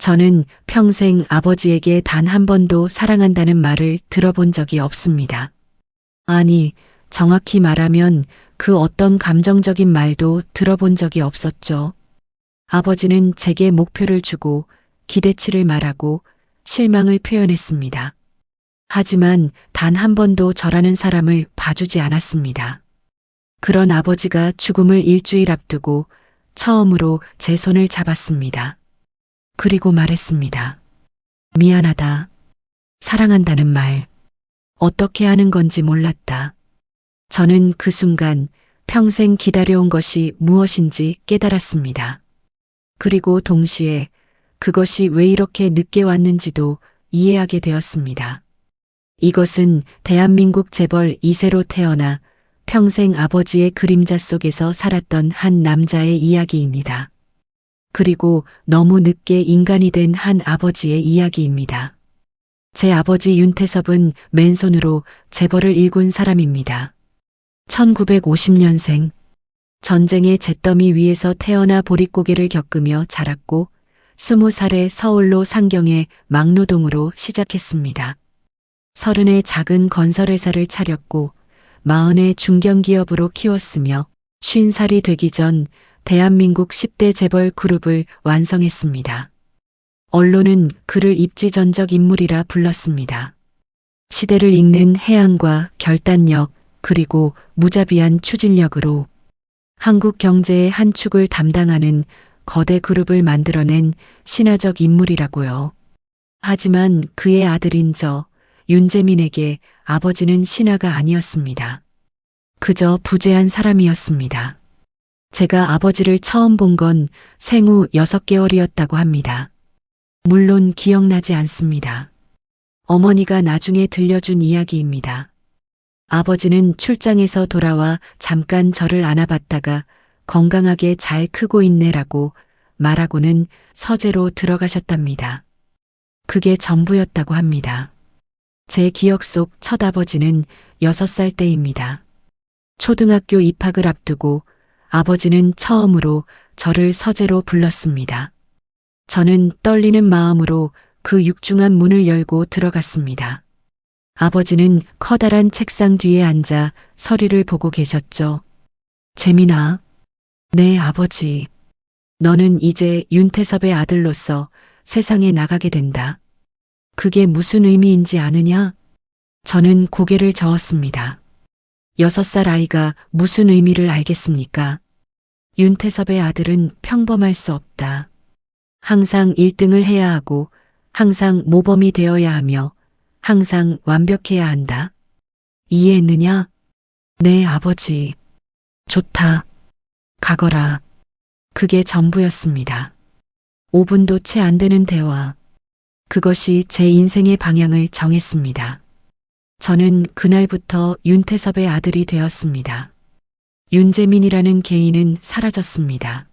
저는 평생 아버지에게 단 한 번도 사랑한다는 말을 들어본 적이 없습니다. 아니, 정확히 말하면 그 어떤 감정적인 말도 들어본 적이 없었죠. 아버지는 제게 목표를 주고 기대치를 말하고 실망을 표현했습니다. 하지만 단 한 번도 저라는 사람을 봐주지 않았습니다. 그런 아버지가 죽음을 일주일 앞두고 처음으로 제 손을 잡았습니다. 그리고 말했습니다. 미안하다. 사랑한다는 말. 어떻게 하는 건지 몰랐다. 저는 그 순간 평생 기다려온 것이 무엇인지 깨달았습니다. 그리고 동시에 그것이 왜 이렇게 늦게 왔는지도 이해하게 되었습니다. 이것은 대한민국 재벌 2세로 태어나 평생 아버지의 그림자 속에서 살았던 한 남자의 이야기입니다. 그리고 너무 늦게 인간이 된 한 아버지의 이야기입니다. 제 아버지 윤태섭은 맨손으로 재벌을 일군 사람입니다. 1950년생. 전쟁의 잿더미 위에서 태어나 보릿고개를 겪으며 자랐고 20살에 서울로 상경해 막노동으로 시작했습니다. 30에 작은 건설회사를 차렸고 40에 중견기업으로 키웠으며 50살이 되기 전 대한민국 10대 재벌 그룹을 완성했습니다. 언론은 그를 입지전적 인물이라 불렀습니다. 시대를 읽는 해안과 결단력 그리고 무자비한 추진력으로 한국 경제의 한 축을 담당하는 거대 그룹을 만들어낸 신화적 인물이라고요. 하지만 그의 아들인 저 윤재민에게 아버지는 신화가 아니었습니다. 그저 부재한 사람이었습니다. 제가 아버지를 처음 본 건 생후 6개월이었다고 합니다. 물론 기억나지 않습니다. 어머니가 나중에 들려준 이야기입니다. 아버지는 출장에서 돌아와 잠깐 저를 안아봤다가 건강하게 잘 크고 있네라고 말하고는 서재로 들어가셨답니다. 그게 전부였다고 합니다. 제 기억 속 첫 아버지는 6살 때입니다. 초등학교 입학을 앞두고 아버지는 처음으로 저를 서재로 불렀습니다. 저는 떨리는 마음으로 그 육중한 문을 열고 들어갔습니다. 아버지는 커다란 책상 뒤에 앉아 서류를 보고 계셨죠. 재민아, 네 아버지. 너는 이제 윤태섭의 아들로서 세상에 나가게 된다. 그게 무슨 의미인지 아느냐? 저는 고개를 저었습니다. 6살 아이가 무슨 의미를 알겠습니까? 윤태섭의 아들은 평범할 수 없다. 항상 1등을 해야 하고 항상 모범이 되어야 하며 항상 완벽해야 한다. 이해했느냐? 네, 아버지. 좋다. 가거라. 그게 전부였습니다. 5분도 채 안 되는 대화. 그것이 제 인생의 방향을 정했습니다. 저는 그날부터 윤태섭의 아들이 되었습니다. 윤재민이라는 개인은 사라졌습니다.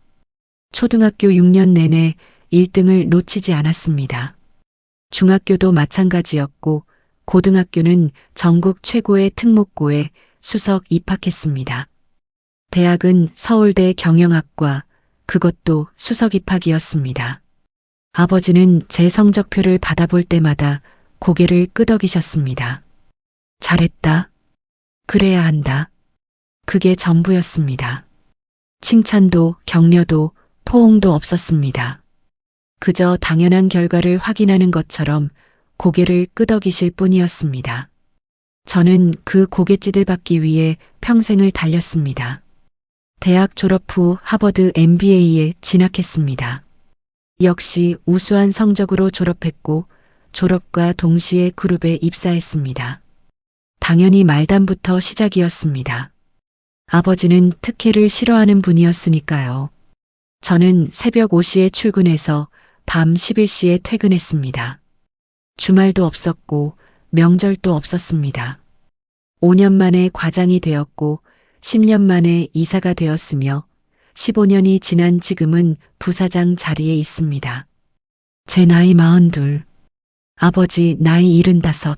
초등학교 6년 내내 1등을 놓치지 않았습니다. 중학교도 마찬가지였고 고등학교는 전국 최고의 특목고에 수석 입학했습니다. 대학은 서울대 경영학과, 그것도 수석 입학이었습니다. 아버지는 제 성적표를 받아볼 때마다 고개를 끄덕이셨습니다. 잘했다. 그래야 한다. 그게 전부였습니다. 칭찬도 격려도 포옹도 없었습니다. 그저 당연한 결과를 확인하는 것처럼 고개를 끄덕이실 뿐이었습니다. 저는 그 고갯짓을 받기 위해 평생을 달렸습니다. 대학 졸업 후 하버드 MBA에 진학했습니다. 역시 우수한 성적으로 졸업했고 졸업과 동시에 그룹에 입사했습니다. 당연히 말단부터 시작이었습니다. 아버지는 특혜를 싫어하는 분이었으니까요. 저는 새벽 5시에 출근해서 밤 11시에 퇴근했습니다. 주말도 없었고 명절도 없었습니다. 5년 만에 과장이 되었고 10년 만에 이사가 되었으며 15년이 지난 지금은 부사장 자리에 있습니다. 제 나이 42, 아버지 나이 75.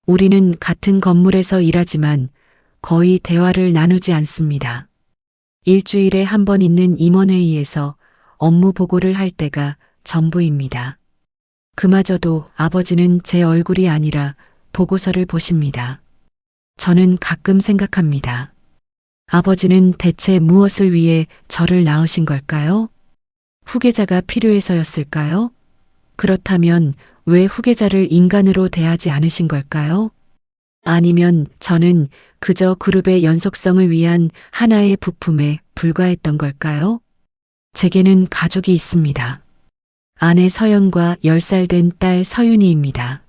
우리는 같은 건물에서 일하지만 거의 대화를 나누지 않습니다. 일주일에 한 번 있는 임원회의에서 업무 보고를 할 때가 전부입니다. 그마저도 아버지는 제 얼굴이 아니라 보고서를 보십니다. 저는 가끔 생각합니다. 아버지는 대체 무엇을 위해 저를 낳으신 걸까요? 후계자가 필요해서였을까요? 그렇다면 왜 후계자를 인간으로 대하지 않으신 걸까요? 아니면 저는 그저 그룹의 연속성을 위한 하나의 부품에 불과했던 걸까요? 제게는 가족이 있습니다. 아내 서연과 10살 된 딸 서윤이입니다.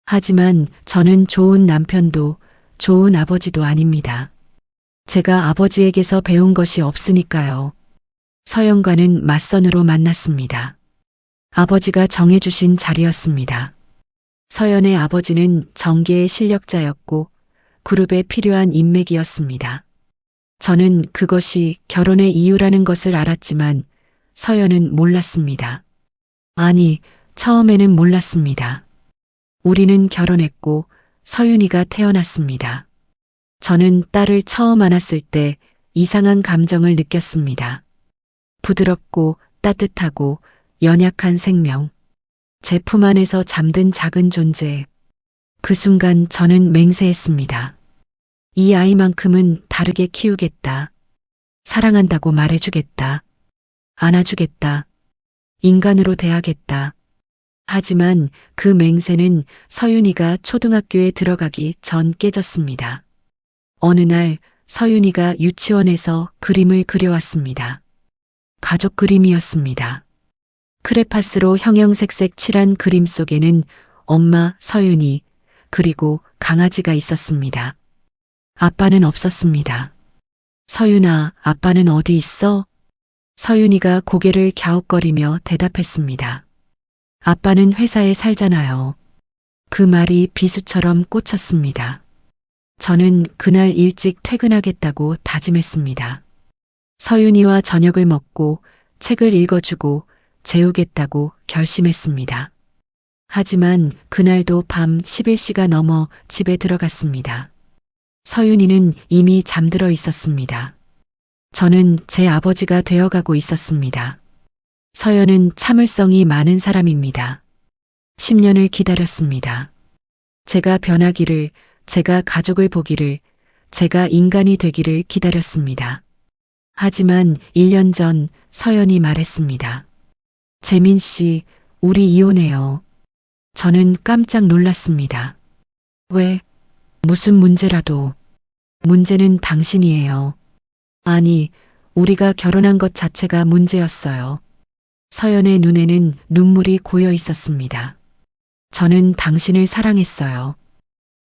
하지만 저는 좋은 남편도 좋은 아버지도 아닙니다. 제가 아버지에게서 배운 것이 없으니까요. 서연과는 맞선으로 만났습니다. 아버지가 정해주신 자리였습니다. 서연의 아버지는 정계의 실력자였고 그룹에 필요한 인맥이었습니다. 저는 그것이 결혼의 이유라는 것을 알았지만 서연은 몰랐습니다. 아니, 처음에는 몰랐습니다. 우리는 결혼했고 서윤이가 태어났습니다. 저는 딸을 처음 안았을 때 이상한 감정을 느꼈습니다. 부드럽고 따뜻하고 연약한 생명. 제 품 안에서 잠든 작은 존재. 그 순간 저는 맹세했습니다. 이 아이만큼은 다르게 키우겠다. 사랑한다고 말해주겠다. 안아주겠다. 인간으로 대하겠다. 하지만 그 맹세는 서윤이가 초등학교에 들어가기 전 깨졌습니다. 어느 날 서윤이가 유치원에서 그림을 그려왔습니다. 가족 그림이었습니다. 크레파스로 형형색색 칠한 그림 속에는 엄마 서윤이 그리고 강아지가 있었습니다. 아빠는 없었습니다. 서윤아, 아빠는 어디 있어? 서윤이가 고개를 갸웃거리며 대답했습니다. 아빠는 회사에 살잖아요. 그 말이 비수처럼 꽂혔습니다. 저는 그날 일찍 퇴근하겠다고 다짐했습니다. 서윤이와 저녁을 먹고 책을 읽어주고 재우겠다고 결심했습니다. 하지만 그날도 밤 11시가 넘어 집에 들어갔습니다. 서윤이는 이미 잠들어 있었습니다. 저는 제 아버지가 되어가고 있었습니다. 서연은 참을성이 많은 사람입니다. 10년을 기다렸습니다. 제가 변하기를, 제가 가족을 보기를, 제가 인간이 되기를 기다렸습니다. 하지만 1년 전 서연이 말했습니다. 재민 씨, 우리 이혼해요. 저는 깜짝 놀랐습니다. 왜? 무슨 문제라도. 문제는 당신이에요. 아니, 우리가 결혼한 것 자체가 문제였어요. 서연의 눈에는 눈물이 고여 있었습니다. 저는 당신을 사랑했어요.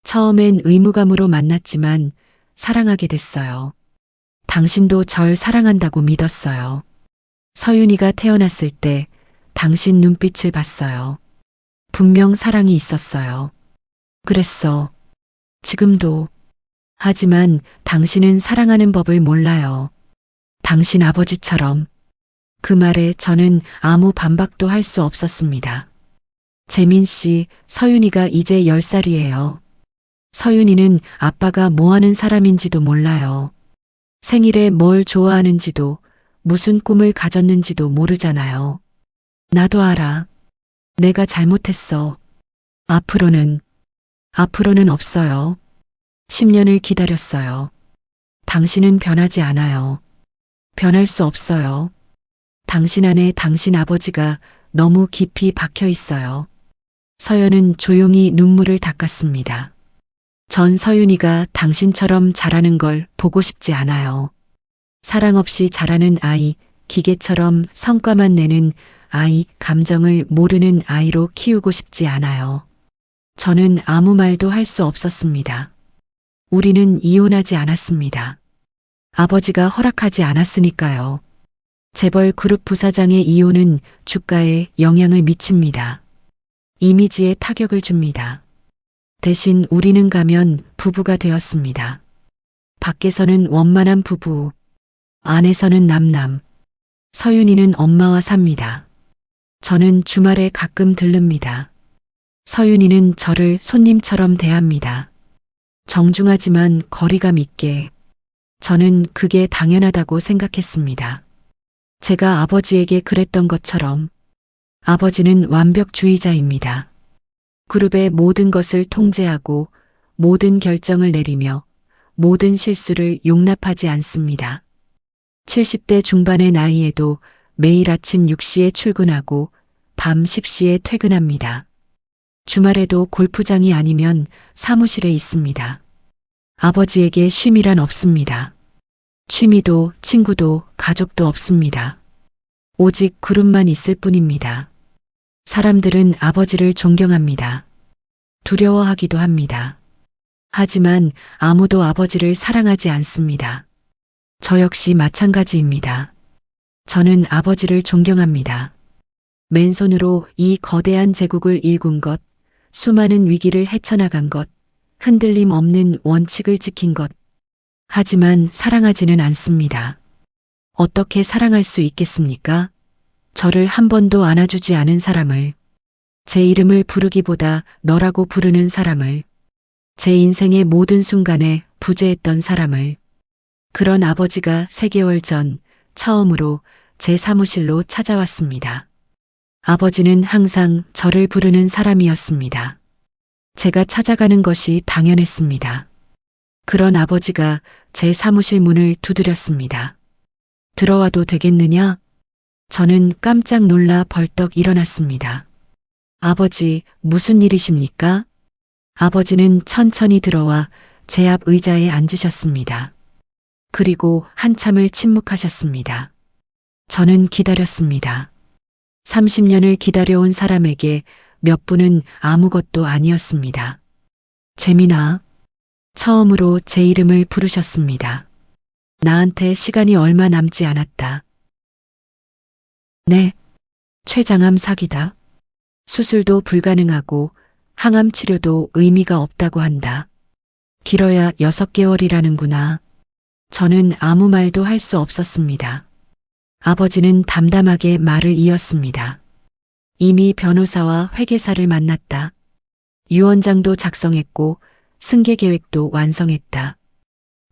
처음엔 의무감으로 만났지만 사랑하게 됐어요. 당신도 절 사랑한다고 믿었어요. 서윤이가 태어났을 때 당신 눈빛을 봤어요. 분명 사랑이 있었어요. 그랬어. 지금도. 하지만 당신은 사랑하는 법을 몰라요. 당신 아버지처럼. 그 말에 저는 아무 반박도 할 수 없었습니다. 재민 씨, 서윤이가 이제 10살이에요. 서윤이는 아빠가 뭐 하는 사람인지도 몰라요. 생일에 뭘 좋아하는지도 무슨 꿈을 가졌는지도 모르잖아요. 나도 알아. 내가 잘못했어. 앞으로는 없어요. 10년을 기다렸어요. 당신은 변하지 않아요. 변할 수 없어요. 당신 안에 당신 아버지가 너무 깊이 박혀 있어요. 서연은 조용히 눈물을 닦았습니다. 전 서윤이가 당신처럼 자라는 걸 보고 싶지 않아요. 사랑 없이 자라는 아이, 기계처럼 성과만 내는 아이, 감정을 모르는 아이로 키우고 싶지 않아요. 저는 아무 말도 할 수 없었습니다. 우리는 이혼하지 않았습니다. 아버지가 허락하지 않았으니까요. 재벌 그룹 부사장의 이혼은 주가에 영향을 미칩니다. 이미지에 타격을 줍니다. 대신 우리는 가면 부부가 되었습니다. 밖에서는 원만한 부부, 안에서는 남남. 서윤이는 엄마와 삽니다. 저는 주말에 가끔 들릅니다. 서윤이는 저를 손님처럼 대합니다. 정중하지만 거리감 있게. 저는 그게 당연하다고 생각했습니다. 제가 아버지에게 그랬던 것처럼. 아버지는 완벽주의자입니다. 그룹의 모든 것을 통제하고 모든 결정을 내리며 모든 실수를 용납하지 않습니다. 70대 중반의 나이에도 매일 아침 6시에 출근하고 밤 10시에 퇴근합니다. 주말에도 골프장이 아니면 사무실에 있습니다. 아버지에게 쉼이란 없습니다. 취미도 친구도 가족도 없습니다. 오직 그룹만 있을 뿐입니다. 사람들은 아버지를 존경합니다. 두려워하기도 합니다. 하지만 아무도 아버지를 사랑하지 않습니다. 저 역시 마찬가지입니다. 저는 아버지를 존경합니다. 맨손으로 이 거대한 제국을 일군 것, 수많은 위기를 헤쳐나간 것, 흔들림 없는 원칙을 지킨 것. 하지만 사랑하지는 않습니다. 어떻게 사랑할 수 있겠습니까? 저를 한 번도 안아주지 않은 사람을, 제 이름을 부르기보다 너라고 부르는 사람을, 제 인생의 모든 순간에 부재했던 사람을. 그런 아버지가 3개월 전 처음으로 제 사무실로 찾아왔습니다. 아버지는 항상 저를 부르는 사람이었습니다. 제가 찾아가는 것이 당연했습니다. 그런 아버지가 제 사무실 문을 두드렸습니다. 들어와도 되겠느냐? 저는 깜짝 놀라 벌떡 일어났습니다. 아버지, 무슨 일이십니까? 아버지는 천천히 들어와 제 앞 의자에 앉으셨습니다. 그리고 한참을 침묵하셨습니다. 저는 기다렸습니다. 30년을 기다려온 사람에게 몇 분은 아무것도 아니었습니다. 재민아. 처음으로 제 이름을 부르셨습니다. 나한테 시간이 얼마 남지 않았다. 네. 췌장암 사기다. 수술도 불가능하고 항암 치료도 의미가 없다고 한다. 길어야 6개월이라는구나. 저는 아무 말도 할 수 없었습니다. 아버지는 담담하게 말을 이었습니다. 이미 변호사와 회계사를 만났다. 유언장도 작성했고 승계 계획도 완성했다.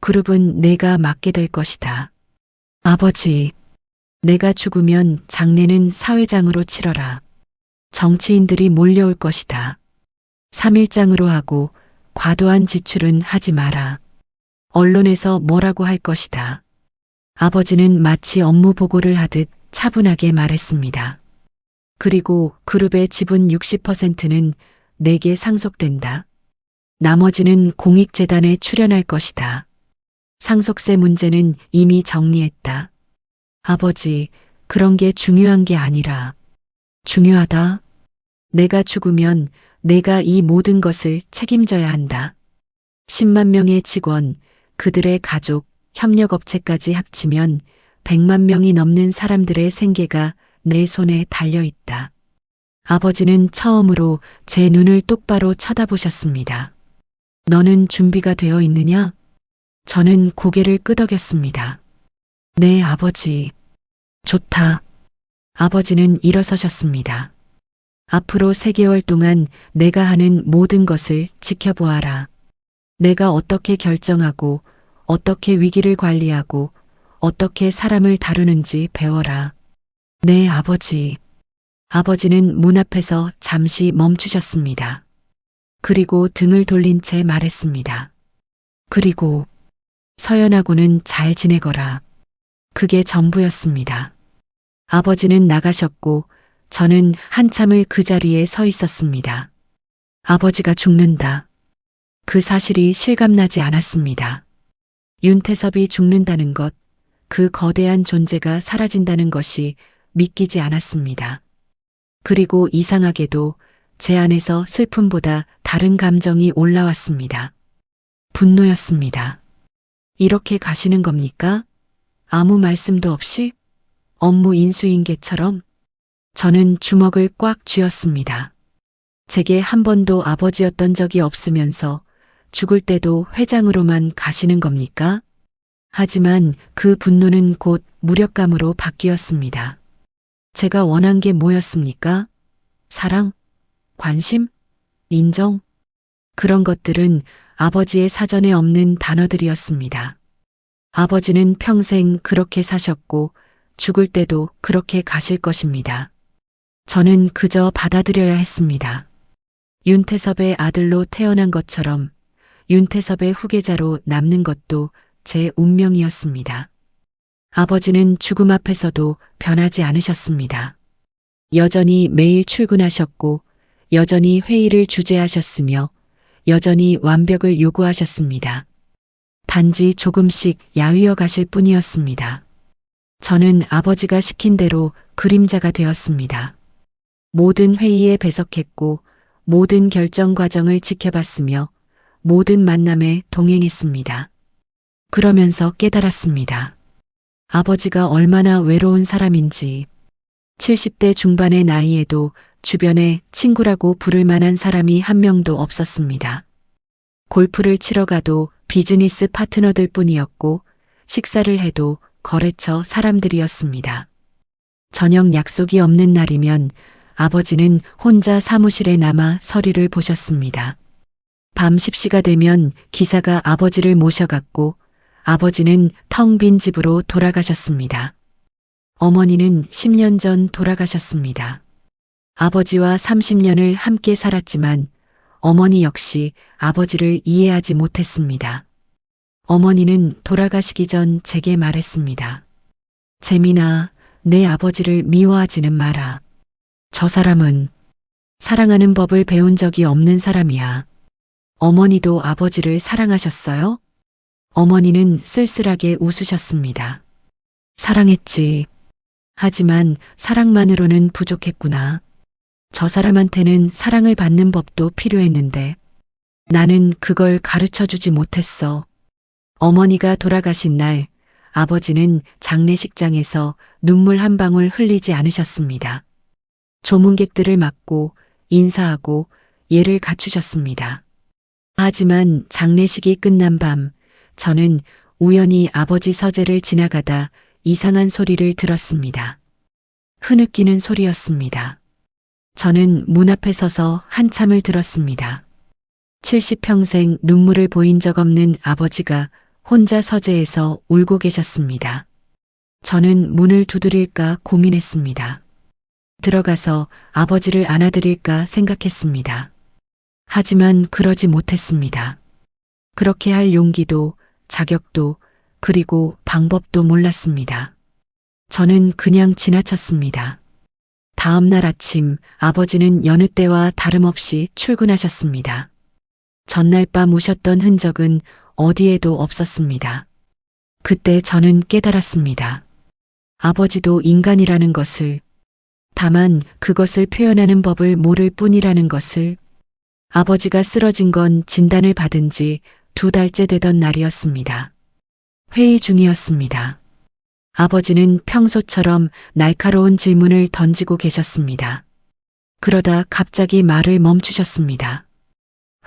그룹은 내가 맡게 될 것이다. 아버지, 내가 죽으면 장례는 사회장으로 치러라. 정치인들이 몰려올 것이다. 3일장으로 하고 과도한 지출은 하지 마라. 언론에서 뭐라고 할 것이다. 아버지는 마치 업무 보고를 하듯 차분하게 말했습니다. 그리고 그룹의 지분 60%는 내게 상속된다. 나머지는 공익재단에 출연할 것이다. 상속세 문제는 이미 정리했다. 아버지, 그런 게 중요한 게 아니라. 중요하다. 내가 죽으면 내가 이 모든 것을 책임져야 한다. 10만 명의 직원, 그들의 가족, 협력업체까지 합치면 100만 명이 넘는 사람들의 생계가 내 손에 달려 있다. 아버지는 처음으로 제 눈을 똑바로 쳐다보셨습니다. 너는 준비가 되어 있느냐? 저는 고개를 끄덕였습니다. 네, 아버지. 좋다. 아버지는 일어서셨습니다. 앞으로 3개월 동안 내가 하는 모든 것을 지켜보아라. 내가 어떻게 결정하고 어떻게 위기를 관리하고 어떻게 사람을 다루는지 배워라. 네, 아버지. 아버지는 문 앞에서 잠시 멈추셨습니다. 그리고 등을 돌린 채 말했습니다. 그리고 서연하고는 잘 지내거라. 그게 전부였습니다. 아버지는 나가셨고 저는 한참을 그 자리에 서 있었습니다. 아버지가 죽는다. 그 사실이 실감나지 않았습니다. 윤태섭이 죽는다는 것, 그 거대한 존재가 사라진다는 것이 믿기지 않았습니다. 그리고 이상하게도 제 안에서 슬픔보다 다른 감정이 올라왔습니다. 분노였습니다. 이렇게 가시는 겁니까? 아무 말씀도 없이? 업무 인수인계처럼? 저는 주먹을 꽉 쥐었습니다. 제게 한 번도 아버지였던 적이 없으면서 죽을 때도 회장으로만 가시는 겁니까? 하지만 그 분노는 곧 무력감으로 바뀌었습니다. 제가 원한 게 뭐였습니까? 사랑? 관심? 인정? 그런 것들은 아버지의 사전에 없는 단어들이었습니다. 아버지는 평생 그렇게 사셨고 죽을 때도 그렇게 가실 것입니다. 저는 그저 받아들여야 했습니다. 윤태섭의 아들로 태어난 것처럼 윤태섭의 후계자로 남는 것도 제 운명이었습니다. 아버지는 죽음 앞에서도 변하지 않으셨습니다. 여전히 매일 출근하셨고 여전히 회의를 주재하셨으며 여전히 완벽을 요구하셨습니다. 단지 조금씩 야위어 가실 뿐이었습니다. 저는 아버지가 시킨 대로 그림자가 되었습니다. 모든 회의에 배석했고 모든 결정 과정을 지켜봤으며 모든 만남에 동행했습니다. 그러면서 깨달았습니다. 아버지가 얼마나 외로운 사람인지, 70대 중반의 나이에도 주변에 친구라고 부를 만한 사람이 한 명도 없었습니다. 골프를 치러 가도 비즈니스 파트너들 뿐이었고 식사를 해도 거래처 사람들이었습니다. 저녁 약속이 없는 날이면 아버지는 혼자 사무실에 남아 서류를 보셨습니다. 밤 10시가 되면 기사가 아버지를 모셔갔고 아버지는 텅 빈 집으로 돌아가셨습니다. 어머니는 10년 전 돌아가셨습니다. 아버지와 30년을 함께 살았지만 어머니 역시 아버지를 이해하지 못했습니다. 어머니는 돌아가시기 전 제게 말했습니다. 재민아, 내 아버지를 미워하지는 마라. 저 사람은 사랑하는 법을 배운 적이 없는 사람이야. 어머니도 아버지를 사랑하셨어요? 어머니는 쓸쓸하게 웃으셨습니다. 사랑했지. 하지만 사랑만으로는 부족했구나. 저 사람한테는 사랑을 받는 법도 필요했는데 나는 그걸 가르쳐 주지 못했어. 어머니가 돌아가신 날 아버지는 장례식장에서 눈물 한 방울 흘리지 않으셨습니다. 조문객들을 맞고 인사하고 예를 갖추셨습니다. 하지만 장례식이 끝난 밤 저는 우연히 아버지 서재를 지나가다 이상한 소리를 들었습니다. 흐느끼는 소리였습니다. 저는 문 앞에 서서 한참을 들었습니다. 70평생 눈물을 보인 적 없는 아버지가 혼자 서재에서 울고 계셨습니다. 저는 문을 두드릴까 고민했습니다. 들어가서 아버지를 안아드릴까 생각했습니다. 하지만 그러지 못했습니다. 그렇게 할 용기도 자격도 그리고 방법도 몰랐습니다. 저는 그냥 지나쳤습니다. 다음 날 아침 아버지는 여느 때와 다름없이 출근하셨습니다. 전날 밤 우셨던 흔적은 어디에도 없었습니다. 그때 저는 깨달았습니다. 아버지도 인간이라는 것을, 다만 그것을 표현하는 법을 모를 뿐이라는 것을. 아버지가 쓰러진 건 진단을 받은 지 2달째 되던 날이었습니다. 회의 중이었습니다. 아버지는 평소처럼 날카로운 질문을 던지고 계셨습니다. 그러다 갑자기 말을 멈추셨습니다.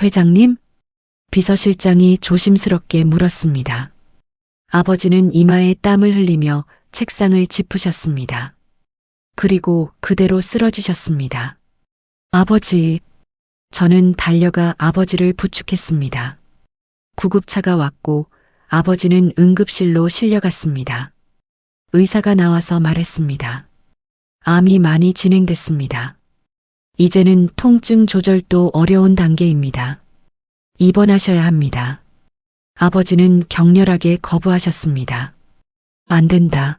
회장님? 비서실장이 조심스럽게 물었습니다. 아버지는 이마에 땀을 흘리며 책상을 짚으셨습니다. 그리고 그대로 쓰러지셨습니다. 아버지, 저는 달려가 아버지를 부축했습니다. 구급차가 왔고 아버지는 응급실로 실려갔습니다. 의사가 나와서 말했습니다. 암이 많이 진행됐습니다. 이제는 통증 조절도 어려운 단계입니다. 입원하셔야 합니다. 아버지는 격렬하게 거부하셨습니다. 안 된다.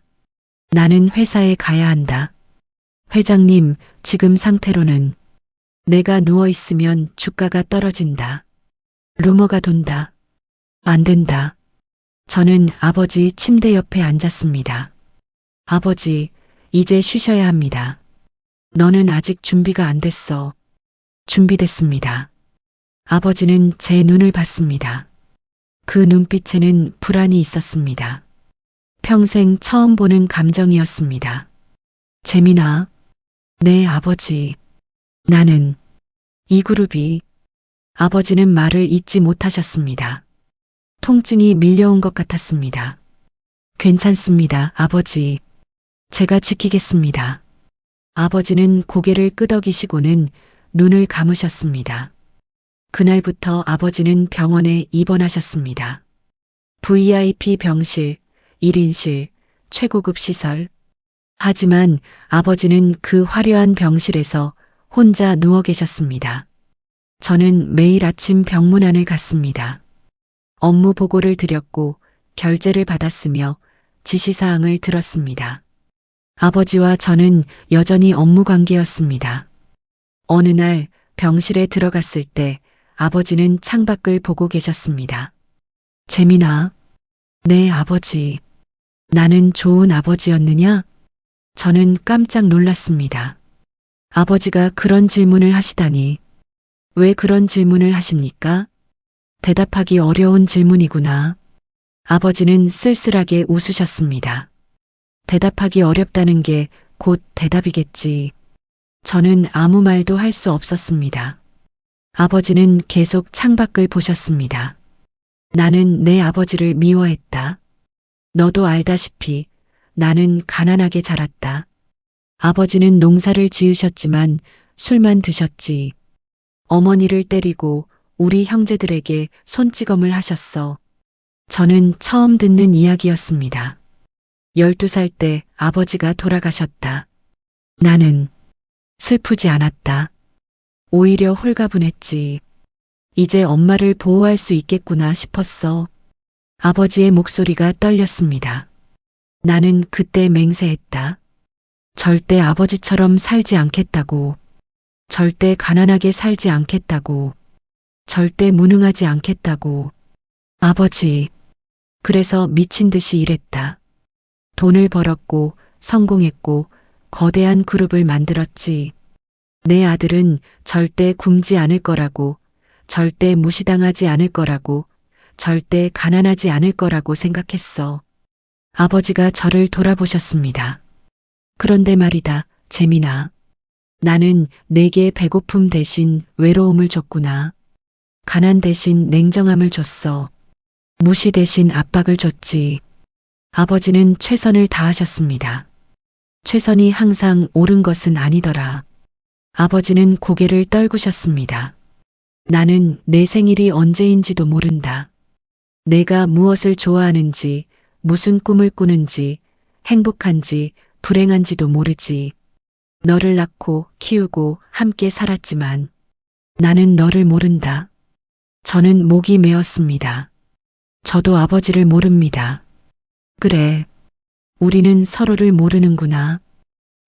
나는 회사에 가야 한다. 회장님, 지금 상태로는 내가 누워있으면 주가가 떨어진다. 루머가 돈다. 안 된다. 저는 아버지 침대 옆에 앉았습니다. 아버지, 이제 쉬셔야 합니다. 너는 아직 준비가 안 됐어. 준비됐습니다. 아버지는 제 눈을 봤습니다. 그 눈빛에는 불안이 있었습니다. 평생 처음 보는 감정이었습니다. 재민아, 내 아버지. 나는 이 그룹이. 아버지는 말을 잇지 못하셨습니다. 통증이 밀려온 것 같았습니다. 괜찮습니다, 아버지. 제가 지키겠습니다. 아버지는 고개를 끄덕이시고는 눈을 감으셨습니다. 그날부터 아버지는 병원에 입원하셨습니다. VIP 병실, 1인실, 최고급 시설. 하지만 아버지는 그 화려한 병실에서 혼자 누워 계셨습니다. 저는 매일 아침 병문안을 갔습니다. 업무 보고를 드렸고 결제를 받았으며 지시사항을 들었습니다. 아버지와 저는 여전히 업무 관계였습니다. 어느 날 병실에 들어갔을 때 아버지는 창밖을 보고 계셨습니다. 재민아, 네, 아버지. 나는 좋은 아버지였느냐? 저는 깜짝 놀랐습니다. 아버지가 그런 질문을 하시다니. 왜 그런 질문을 하십니까? 대답하기 어려운 질문이구나. 아버지는 쓸쓸하게 웃으셨습니다. 대답하기 어렵다는 게 곧 대답이겠지. 저는 아무 말도 할 수 없었습니다. 아버지는 계속 창밖을 보셨습니다. 나는 내 아버지를 미워했다. 너도 알다시피 나는 가난하게 자랐다. 아버지는 농사를 지으셨지만 술만 드셨지. 어머니를 때리고 우리 형제들에게 손찌검을 하셨어. 저는 처음 듣는 이야기였습니다. 12살 때 아버지가 돌아가셨다. 나는 슬프지 않았다. 오히려 홀가분했지. 이제 엄마를 보호할 수 있겠구나 싶었어. 아버지의 목소리가 떨렸습니다. 나는 그때 맹세했다. 절대 아버지처럼 살지 않겠다고. 절대 가난하게 살지 않겠다고. 절대 무능하지 않겠다고. 아버지. 그래서 미친 듯이 일했다. 돈을 벌었고 성공했고 거대한 그룹을 만들었지. 내 아들은 절대 굶지 않을 거라고, 절대 무시당하지 않을 거라고, 절대 가난하지 않을 거라고 생각했어. 아버지가 저를 돌아보셨습니다. 그런데 말이다, 재민아. 나는 내게 배고픔 대신 외로움을 줬구나. 가난 대신 냉정함을 줬어. 무시 대신 압박을 줬지. 아버지는 최선을 다하셨습니다. 최선이 항상 옳은 것은 아니더라. 아버지는 고개를 떨구셨습니다. 나는 내 생일이 언제인지도 모른다. 내가 무엇을 좋아하는지, 무슨 꿈을 꾸는지, 행복한지, 불행한지도 모르지. 너를 낳고 키우고 함께 살았지만 나는 너를 모른다. 저는 목이 메었습니다. 저도 아버지를 모릅니다. 그래, 우리는 서로를 모르는구나.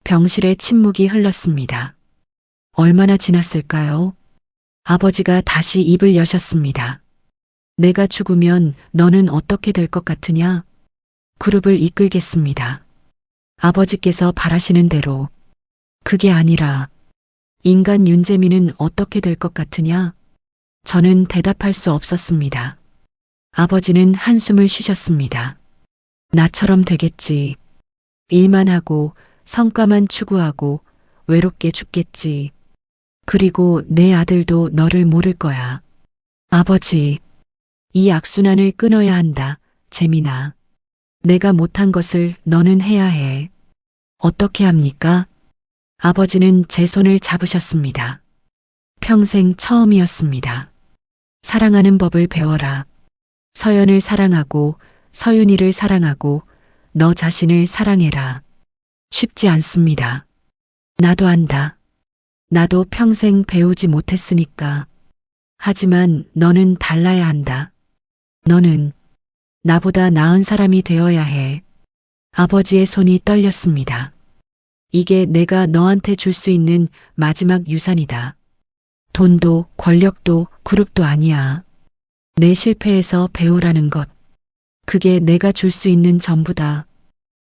병실에 침묵이 흘렀습니다. 얼마나 지났을까요? 아버지가 다시 입을 여셨습니다. 내가 죽으면 너는 어떻게 될 것 같으냐? 그룹을 이끌겠습니다. 아버지께서 바라시는 대로. 그게 아니라 인간 윤재민은 어떻게 될 것 같으냐? 저는 대답할 수 없었습니다. 아버지는 한숨을 쉬셨습니다. 나처럼 되겠지. 일만 하고 성과만 추구하고 외롭게 죽겠지. 그리고 내 아들도 너를 모를 거야. 아버지, 이 악순환을 끊어야 한다, 재민아. 내가 못한 것을 너는 해야 해. 어떻게 합니까? 아버지는 제 손을 잡으셨습니다. 평생 처음이었습니다. 사랑하는 법을 배워라. 서연을 사랑하고 서윤이를 사랑하고 너 자신을 사랑해라. 쉽지 않습니다. 나도 안다. 나도 평생 배우지 못했으니까. 하지만 너는 달라야 한다. 너는 나보다 나은 사람이 되어야 해. 아버지의 손이 떨렸습니다. 이게 내가 너한테 줄 수 있는 마지막 유산이다. 돈도 권력도 그룹도 아니야. 내 실패에서 배우라는 것. 그게 내가 줄 수 있는 전부다.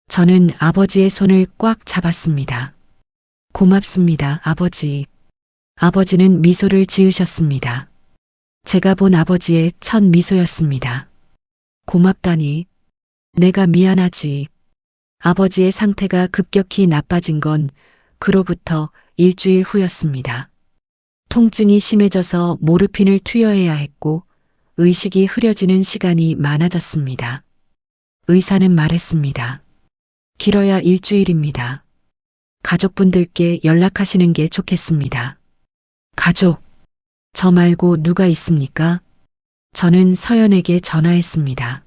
저는 아버지의 손을 꽉 잡았습니다. 고맙습니다, 아버지. 아버지는 미소를 지으셨습니다. 제가 본 아버지의 첫 미소였습니다. 고맙다니. 내가 미안하지. 아버지의 상태가 급격히 나빠진 건 그로부터 일주일 후였습니다. 통증이 심해져서 모르핀을 투여해야 했고 의식이 흐려지는 시간이 많아졌습니다. 의사는 말했습니다. 길어야 일주일입니다. 가족분들께 연락하시는 게 좋겠습니다. 가족, 저 말고 누가 있습니까? 저는 서연에게 전화했습니다.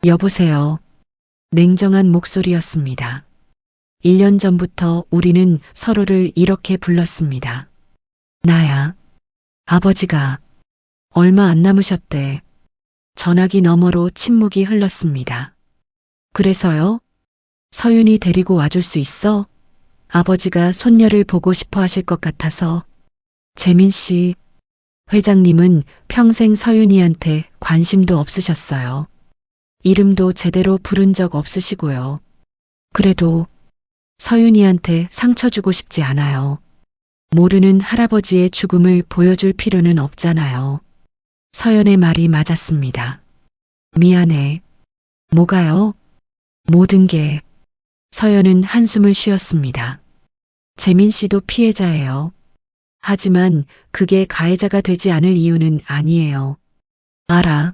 여보세요. 냉정한 목소리였습니다. 1년 전부터 우리는 서로를 이렇게 불렀습니다. 나야. 아버지가 얼마 안 남으셨대. 전화기 너머로 침묵이 흘렀습니다. 그래서요? 서윤이 데리고 와줄 수 있어? 아버지가 손녀를 보고 싶어 하실 것 같아서. 재민 씨, 회장님은 평생 서윤이한테 관심도 없으셨어요. 이름도 제대로 부른 적 없으시고요. 그래도 서윤이한테 상처 주고 싶지 않아요. 모르는 할아버지의 죽음을 보여줄 필요는 없잖아요. 서연의 말이 맞았습니다. 미안해. 뭐가요? 모든 게. 서연은 한숨을 쉬었습니다. 재민 씨도 피해자예요. 하지만 그게 가해자가 되지 않을 이유는 아니에요. 알아.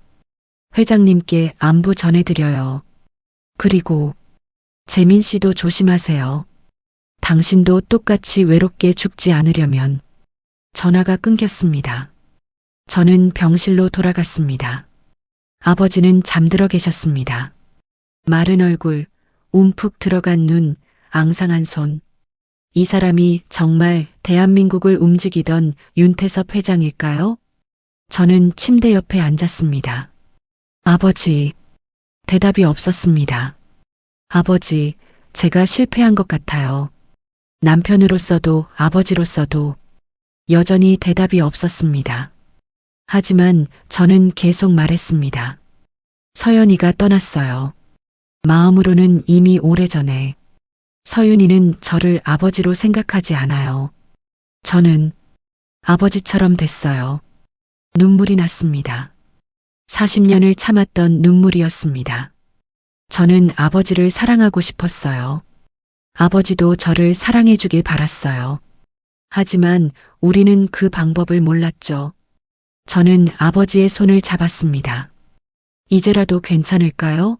회장님께 안부 전해드려요. 그리고 재민 씨도 조심하세요. 당신도 똑같이 외롭게 죽지 않으려면. 전화가 끊겼습니다. 저는 병실로 돌아갔습니다. 아버지는 잠들어 계셨습니다. 마른 얼굴, 움푹 들어간 눈, 앙상한 손. 이 사람이 정말 대한민국을 움직이던 윤태섭 회장일까요? 저는 침대 옆에 앉았습니다. 아버지, 대답이 없었습니다. 아버지, 제가 실패한 것 같아요. 남편으로서도 아버지로서도 여전히 대답이 없었습니다. 하지만 저는 계속 말했습니다. 서연이가 떠났어요. 마음으로는 이미 오래전에. 서윤이는 저를 아버지로 생각하지 않아요. 저는 아버지처럼 됐어요. 눈물이 났습니다. 40년을 참았던 눈물이었습니다. 저는 아버지를 사랑하고 싶었어요. 아버지도 저를 사랑해 주길 바랐어요. 하지만 우리는 그 방법을 몰랐죠. 저는 아버지의 손을 잡았습니다. 이제라도 괜찮을까요?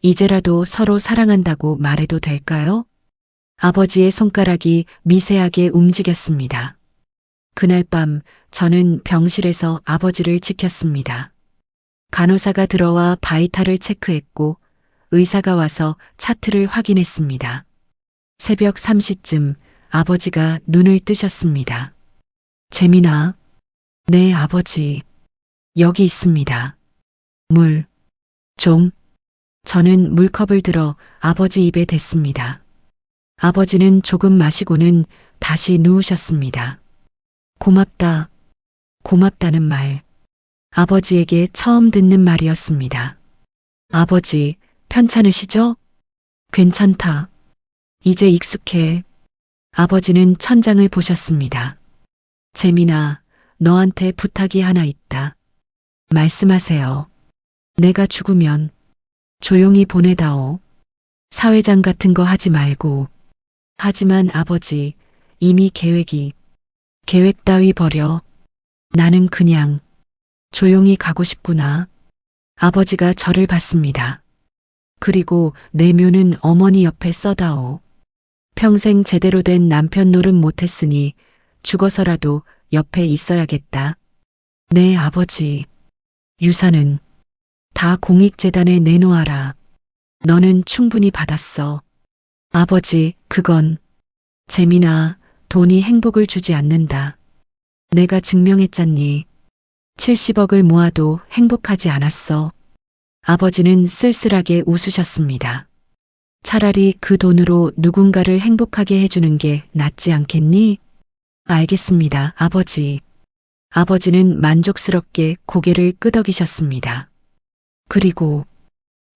이제라도 서로 사랑한다고 말해도 될까요? 아버지의 손가락이 미세하게 움직였습니다. 그날 밤 저는 병실에서 아버지를 지켰습니다. 간호사가 들어와 바이탈을 체크했고 의사가 와서 차트를 확인했습니다. 새벽 3시쯤 아버지가 눈을 뜨셨습니다. 재민아. 네, 아버지. 여기 있습니다. 물. 좀. 저는 물컵을 들어 아버지 입에 댔습니다. 아버지는 조금 마시고는 다시 누우셨습니다. 고맙다. 고맙다는 말. 아버지에게 처음 듣는 말이었습니다. 아버지, 편찮으시죠? 괜찮다. 이제 익숙해. 아버지는 천장을 보셨습니다. 재민아, 너한테 부탁이 하나 있다. 말씀하세요. 내가 죽으면 조용히 보내다오. 사회장 같은 거 하지 말고. 하지만 아버지, 이미 계획 따위 버려. 나는 그냥 조용히 가고 싶구나. 아버지가 저를 봤습니다. 그리고 내묘는 어머니 옆에 써다오. 평생 제대로 된 남편 노릇 못했으니 죽어서라도 옆에 있어야겠다. 네, 아버지. 유산은 다 공익재단에 내놓아라. 너는 충분히 받았어. 아버지, 그건. 재민아, 돈이 행복을 주지 않는다. 내가 증명했잖니. 70억을 모아도 행복하지 않았어. 아버지는 쓸쓸하게 웃으셨습니다. 차라리 그 돈으로 누군가를 행복하게 해주는 게 낫지 않겠니? 알겠습니다, 아버지. 아버지는 만족스럽게 고개를 끄덕이셨습니다. 그리고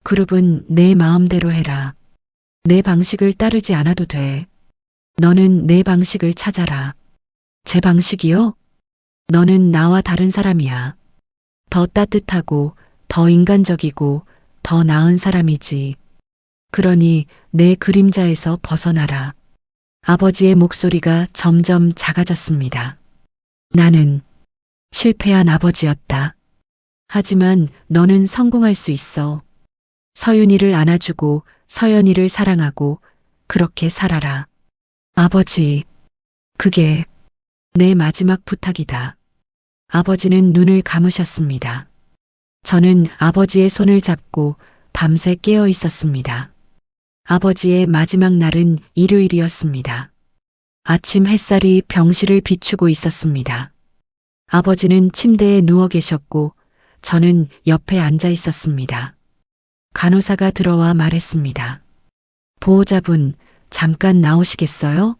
그룹은 내 마음대로 해라. 내 방식을 따르지 않아도 돼. 너는 내 방식을 찾아라. 제 방식이요? 너는 나와 다른 사람이야. 더 따뜻하고 더 인간적이고 더 나은 사람이지. 그러니 내 그림자에서 벗어나라. 아버지의 목소리가 점점 작아졌습니다. 나는 실패한 아버지였다. 하지만 너는 성공할 수 있어. 서윤이를 안아주고 서연이를 사랑하고 그렇게 살아라. 아버지, 그게 내 마지막 부탁이다. 아버지는 눈을 감으셨습니다. 저는 아버지의 손을 잡고 밤새 깨어 있었습니다. 아버지의 마지막 날은 일요일이었습니다. 아침 햇살이 병실을 비추고 있었습니다. 아버지는 침대에 누워 계셨고 저는 옆에 앉아 있었습니다. 간호사가 들어와 말했습니다. 보호자분, 잠깐 나오시겠어요?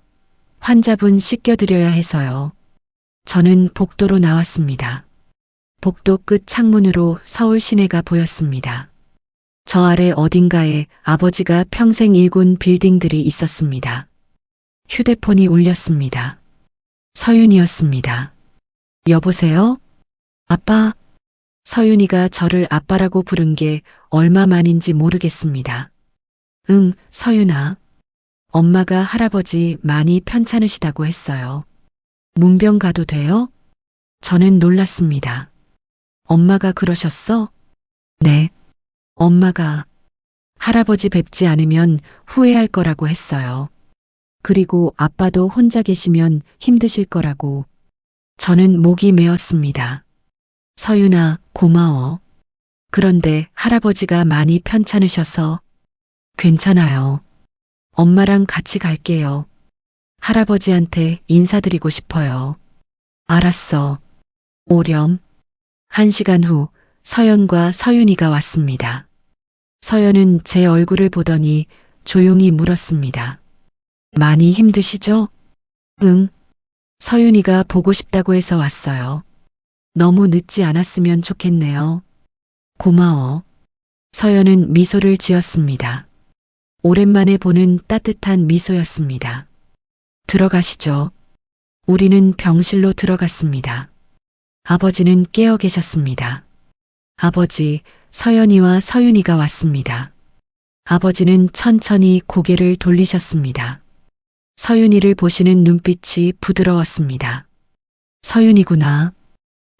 환자분 씻겨드려야 해서요. 저는 복도로 나왔습니다. 복도 끝 창문으로 서울 시내가 보였습니다. 저 아래 어딘가에 아버지가 평생 일군 빌딩들이 있었습니다. 휴대폰이 울렸습니다. 서윤이었습니다. 여보세요? 아빠? 서윤이가 저를 아빠라고 부른 게 얼마 만인지 모르겠습니다. 응, 서윤아. 엄마가 할아버지 많이 편찮으시다고 했어요. 문병 가도 돼요? 저는 놀랐습니다. 엄마가 그러셨어? 네. 엄마가 할아버지 뵙지 않으면 후회할 거라고 했어요. 그리고 아빠도 혼자 계시면 힘드실 거라고. 저는 목이 메었습니다. 서윤아, 고마워. 그런데 할아버지가 많이 편찮으셔서 괜찮아요. 엄마랑 같이 갈게요. 할아버지한테 인사드리고 싶어요. 알았어. 오렴. 1시간 후 서연과 서윤이가 왔습니다. 서연은 제 얼굴을 보더니 조용히 물었습니다. 많이 힘드시죠? 응. 서윤이가 보고 싶다고 해서 왔어요. 너무 늦지 않았으면 좋겠네요. 고마워. 서연은 미소를 지었습니다. 오랜만에 보는 따뜻한 미소였습니다. 들어가시죠. 우리는 병실로 들어갔습니다. 아버지는 깨어 계셨습니다. 아버지, 서연이와 서윤이가 왔습니다. 아버지는 천천히 고개를 돌리셨습니다. 서윤이를 보시는 눈빛이 부드러웠습니다. 서윤이구나.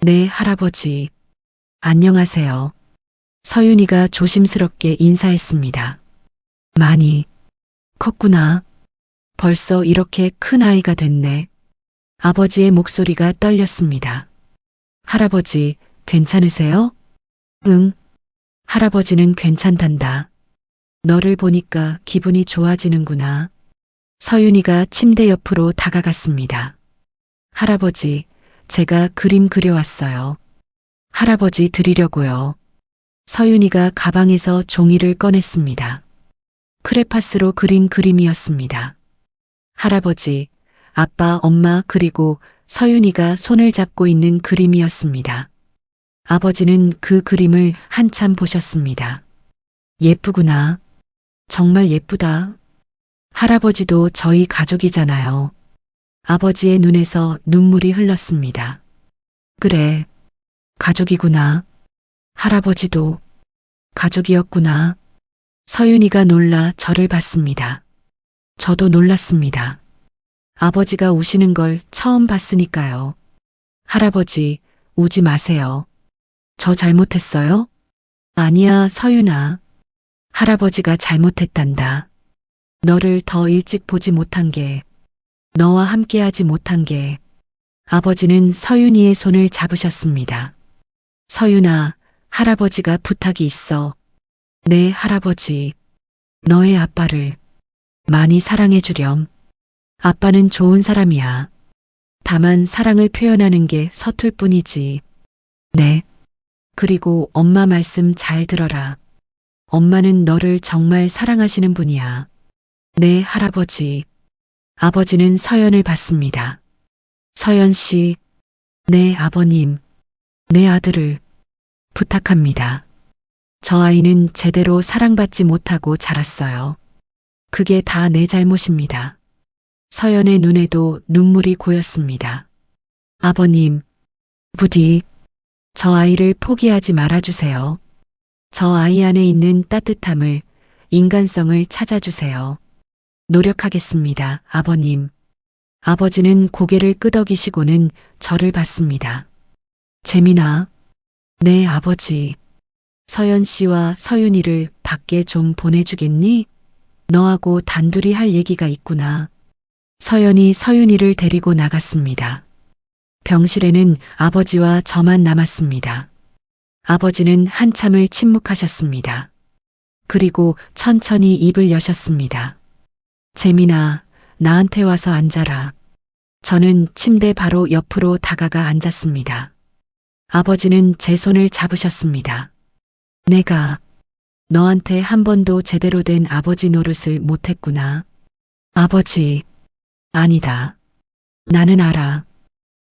네, 할아버지. 안녕하세요. 서윤이가 조심스럽게 인사했습니다. 많이 컸구나. 벌써 이렇게 큰 아이가 됐네. 아버지의 목소리가 떨렸습니다. 할아버지, 괜찮으세요? 응. 할아버지는 괜찮단다. 너를 보니까 기분이 좋아지는구나. 서윤이가 침대 옆으로 다가갔습니다. 할아버지, 제가 그림 그려왔어요. 할아버지 드리려고요. 서윤이가 가방에서 종이를 꺼냈습니다. 크레파스로 그린 그림이었습니다. 할아버지, 아빠, 엄마 그리고 서윤이가 손을 잡고 있는 그림이었습니다. 아버지는 그 그림을 한참 보셨습니다. 예쁘구나. 정말 예쁘다. 할아버지도 저희 가족이잖아요. 아버지의 눈에서 눈물이 흘렀습니다. 그래, 가족이구나. 할아버지도 가족이었구나. 서윤이가 놀라 저를 봤습니다. 저도 놀랐습니다. 아버지가 우시는 걸 처음 봤으니까요. 할아버지, 우지 마세요. 저 잘못했어요? 아니야, 서윤아. 할아버지가 잘못했단다. 너를 더 일찍 보지 못한 게, 너와 함께하지 못한 게. 아버지는 서윤이의 손을 잡으셨습니다. 서윤아, 할아버지가 부탁이 있어. 네, 할아버지. 너의 아빠를 많이 사랑해 주렴. 아빠는 좋은 사람이야. 다만 사랑을 표현하는 게 서툴 뿐이지. 네. 그리고 엄마 말씀 잘 들어라. 엄마는 너를 정말 사랑하시는 분이야. 네, 할아버지. 아버지는 서연을 봤습니다. 서연 씨. 네, 아버님. 내 아들을 부탁합니다. 저 아이는 제대로 사랑받지 못하고 자랐어요. 그게 다 내 잘못입니다. 서연의 눈에도 눈물이 고였습니다. 아버님, 부디 저 아이를 포기하지 말아주세요. 저 아이 안에 있는 따뜻함을, 인간성을 찾아주세요. 노력하겠습니다, 아버님. 아버지는 고개를 끄덕이시고는 저를 봤습니다. 재민아. 네, 아버지. 서연 씨와 서윤이를 밖에 좀 보내주겠니? 너하고 단둘이 할 얘기가 있구나. 서연이 서윤이를 데리고 나갔습니다. 병실에는 아버지와 저만 남았습니다. 아버지는 한참을 침묵하셨습니다. 그리고 천천히 입을 여셨습니다. 재민아, 나한테 와서 앉아라. 저는 침대 바로 옆으로 다가가 앉았습니다. 아버지는 제 손을 잡으셨습니다. 내가 너한테 한 번도 제대로 된 아버지 노릇을 못했구나. 아버지, 아니다. 나는 알아.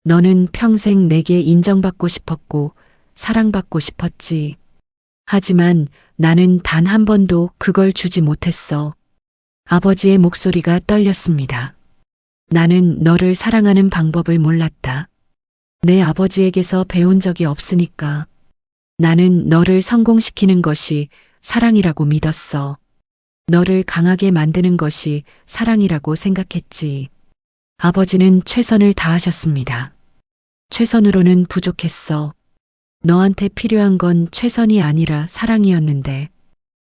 너는 평생 내게 인정받고 싶었고 사랑받고 싶었지. 하지만 나는 단 한 번도 그걸 주지 못했어. 아버지의 목소리가 떨렸습니다. 나는 너를 사랑하는 방법을 몰랐다. 내 아버지에게서 배운 적이 없으니까. 나는 너를 성공시키는 것이 사랑이라고 믿었어. 너를 강하게 만드는 것이 사랑이라고 생각했지. 아버지는 최선을 다하셨습니다. 최선으로는 부족했어. 너한테 필요한 건 최선이 아니라 사랑이었는데.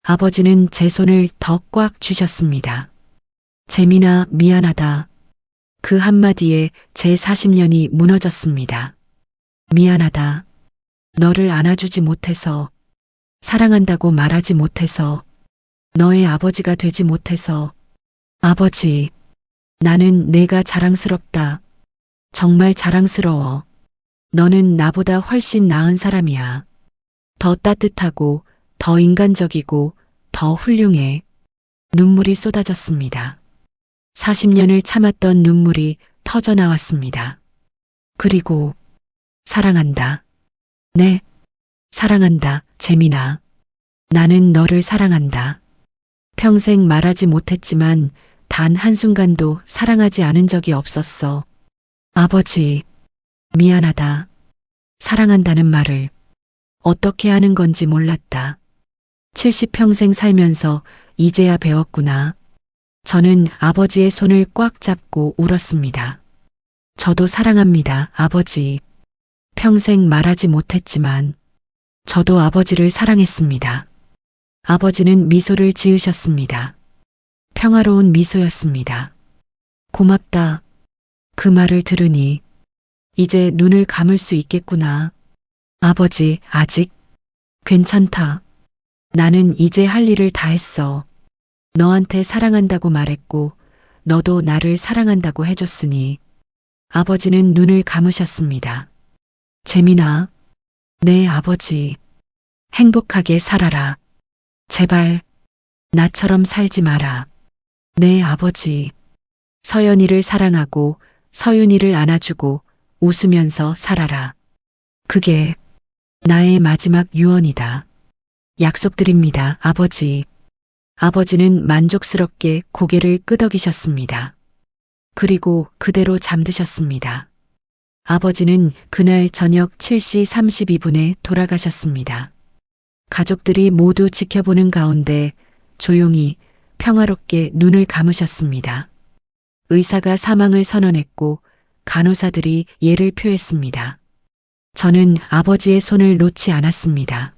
아버지는 제 손을 더 꽉 쥐셨습니다. 재민아, 미안하다. 그 한마디에 제 40년이 무너졌습니다. 미안하다. 너를 안아주지 못해서, 사랑한다고 말하지 못해서, 너의 아버지가 되지 못해서. 아버지, 나는 내가 자랑스럽다. 정말 자랑스러워. 너는 나보다 훨씬 나은 사람이야. 더 따뜻하고, 더 인간적이고, 더 훌륭해. 눈물이 쏟아졌습니다. 40년을 참았던 눈물이 터져 나왔습니다. 그리고, 사랑한다. 네, 사랑한다, 재민아. 나는 너를 사랑한다. 평생 말하지 못했지만 단 한순간도 사랑하지 않은 적이 없었어. 아버지, 미안하다. 사랑한다는 말을 어떻게 하는 건지 몰랐다. 70평생 살면서 이제야 배웠구나. 저는 아버지의 손을 꽉 잡고 울었습니다. 저도 사랑합니다, 아버지. 평생 말하지 못했지만 저도 아버지를 사랑했습니다. 아버지는 미소를 지으셨습니다. 평화로운 미소였습니다. 고맙다. 그 말을 들으니 이제 눈을 감을 수 있겠구나. 아버지, 아직 괜찮다. 나는 이제 할 일을 다 했어. 너한테 사랑한다고 말했고 너도 나를 사랑한다고 해줬으니. 아버지는 눈을 감으셨습니다. 재민아, 네 아버지. 행복하게 살아라. 제발 나처럼 살지 마라. 네 아버지. 서연이를 사랑하고 서윤이를 안아주고 웃으면서 살아라. 그게 나의 마지막 유언이다. 약속드립니다, 아버지. 아버지는 만족스럽게 고개를 끄덕이셨습니다. 그리고 그대로 잠드셨습니다. 아버지는 그날 저녁 7시 32분에 돌아가셨습니다. 가족들이 모두 지켜보는 가운데 조용히 평화롭게 눈을 감으셨습니다. 의사가 사망을 선언했고 간호사들이 예를 표했습니다. 저는 아버지의 손을 놓지 않았습니다.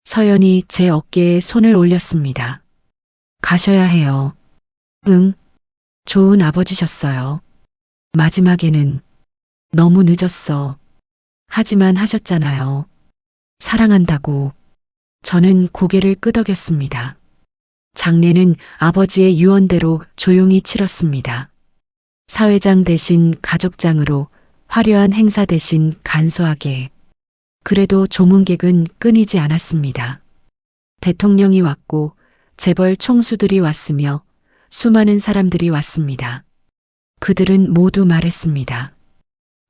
서연이 제 어깨에 손을 올렸습니다. 가셔야 해요. 응, 좋은 아버지셨어요. 마지막에는 너무 늦었어. 하지만 하셨잖아요. 사랑한다고. 저는 고개를 끄덕였습니다. 장례는 아버지의 유언대로 조용히 치렀습니다. 사회장 대신 가족장으로, 화려한 행사 대신 간소하게. 그래도 조문객은 끊이지 않았습니다. 대통령이 왔고 재벌 총수들이 왔으며 수많은 사람들이 왔습니다. 그들은 모두 말했습니다.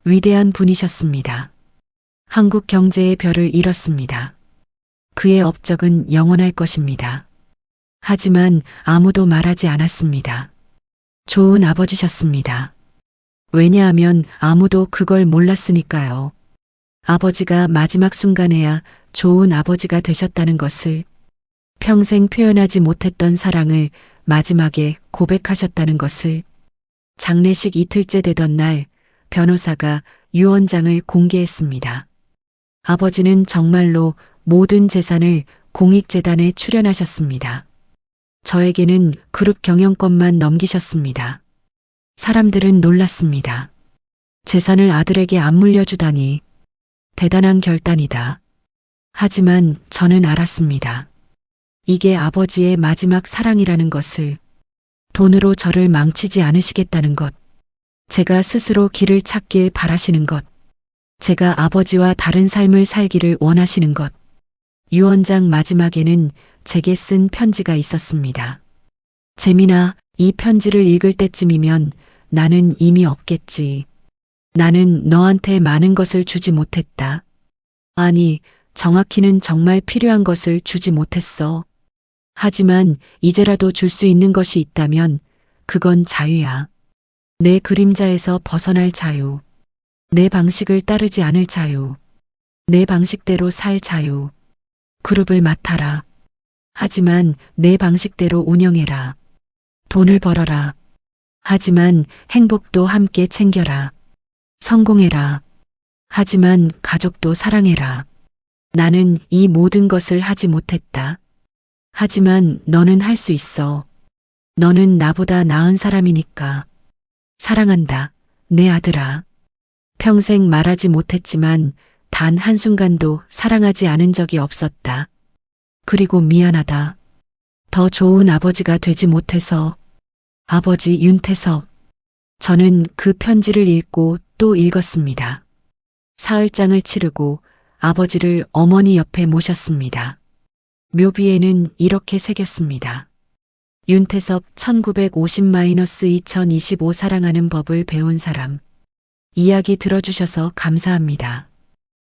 위대한 분이셨습니다. 한국 경제의 별을 잃었습니다. 그의 업적은 영원할 것입니다. 하지만 아무도 말하지 않았습니다. 좋은 아버지셨습니다. 왜냐하면 아무도 그걸 몰랐으니까요. 아버지가 마지막 순간에야 좋은 아버지가 되셨다는 것을, 평생 표현하지 못했던 사랑을 마지막에 고백하셨다는 것을. 장례식 이틀째 되던 날 변호사가 유언장을 공개했습니다. 아버지는 정말로 모든 재산을 공익재단에 출연하셨습니다. 저에게는 그룹 경영권만 넘기셨습니다. 사람들은 놀랐습니다. 재산을 아들에게 안 물려주다니 대단한 결단이다. 하지만 저는 알았습니다. 이게 아버지의 마지막 사랑이라는 것을, 돈으로 저를 망치지 않으시겠다는 것, 제가 스스로 길을 찾길 바라시는 것, 제가 아버지와 다른 삶을 살기를 원하시는 것. 유언장 마지막에는 제게 쓴 편지가 있었습니다. 재민아, 이 편지를 읽을 때쯤이면 나는 이미 없겠지. 나는 너한테 많은 것을 주지 못했다. 아니, 정확히는 정말 필요한 것을 주지 못했어. 하지만 이제라도 줄 수 있는 것이 있다면 그건 자유야. 내 그림자에서 벗어날 자유. 내 방식을 따르지 않을 자유. 내 방식대로 살 자유. 그룹을 맡아라. 하지만 내 방식대로 운영해라. 돈을 벌어라. 하지만 행복도 함께 챙겨라. 성공해라. 하지만 가족도 사랑해라. 나는 이 모든 것을 하지 못했다. 하지만 너는 할 수 있어. 너는 나보다 나은 사람이니까. 사랑한다, 내 아들아. 평생 말하지 못했지만 단 한순간도 사랑하지 않은 적이 없었다. 그리고 미안하다. 더 좋은 아버지가 되지 못해서. 아버지 윤태섭. 저는 그 편지를 읽고 또 읽었습니다. 사흘장을 치르고 아버지를 어머니 옆에 모셨습니다. 묘비에는 이렇게 새겼습니다. 윤태섭 1950-2025 사랑하는 법을 배운 사람. 이야기 들어주셔서 감사합니다.